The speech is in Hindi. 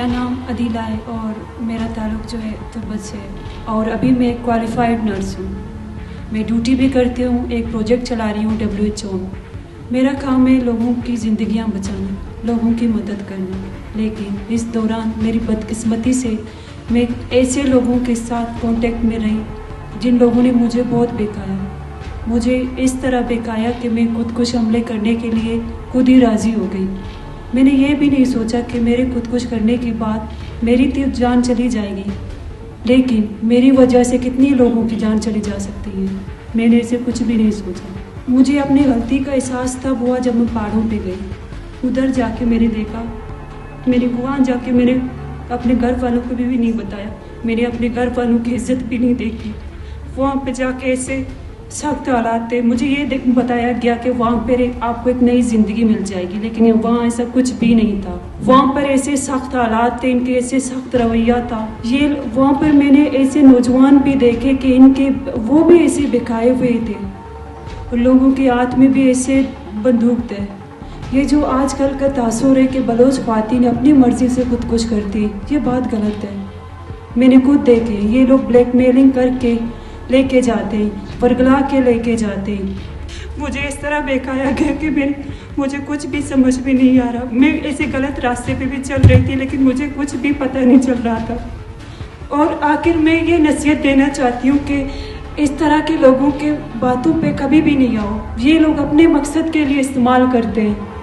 मेरा नाम अदीला है और मेरा ताल्लुक़ जो है तिब्बत से है और अभी मैं एक क्वालिफाइड नर्स हूँ। मैं ड्यूटी भी करती हूँ, एक प्रोजेक्ट चला रही हूँ WHO में। मेरा काम है लोगों की ज़िंदगियाँ बचाना, लोगों की मदद करना। लेकिन इस दौरान मेरी बदकिस्मती से मैं ऐसे लोगों के साथ कांटेक्ट में रही जिन लोगों ने मुझे बहुत बेकाया, मुझे इस तरह बेकाया कि मैं खुदकुश हमले करने के लिए खुद ही राज़ी हो गई। मैंने ये भी नहीं सोचा कि मेरे खुदकुश करने के बाद मेरी तो जान चली जाएगी, लेकिन मेरी वजह से कितनी लोगों की जान चली जा सकती है। मैंने इसे कुछ भी नहीं सोचा। मुझे अपनी गलती का एहसास तब हुआ जब मैं पहाड़ों पे गई। उधर जाके मैंने देखा, वहाँ जाके मैंने अपने घर वालों को भी नहीं बताया, मैंने अपने घर वालों की इज्जत भी नहीं देखी। वहाँ पे जाके ऐसे सख्त हालात थे। मुझे ये बताया गया कि वहाँ पर आपको एक नई ज़िंदगी मिल जाएगी, लेकिन वहाँ ऐसा कुछ भी नहीं था। वहाँ पर ऐसे सख्त हालात थे, इनके ऐसे सख्त रवैया था। ये वहाँ पर मैंने ऐसे नौजवान भी देखे कि इनके वो भी ऐसे बिकाए हुए थे और लोगों के हाथ में भी ऐसे बंदूक थे। ये जो आजकल का तासुर है कि बलोच ख्वातीन अपनी मर्जी से खुदकुश करती, ये बात गलत है। मैंने खुद देखे, ये लोग ब्लैकमेलिंग करके लेके जाते हैं, वर्गला के लेके जाते हैं। मुझे इस तरह बेकाया गया कि मुझे कुछ भी समझ में नहीं आ रहा। मैं ऐसे गलत रास्ते पे भी चल रही थी, लेकिन मुझे कुछ भी पता नहीं चल रहा था। और आखिर मैं ये नसीहत देना चाहती हूँ कि इस तरह के लोगों के बातों पे कभी भी नहीं आओ। ये लोग अपने मकसद के लिए इस्तेमाल करते हैं।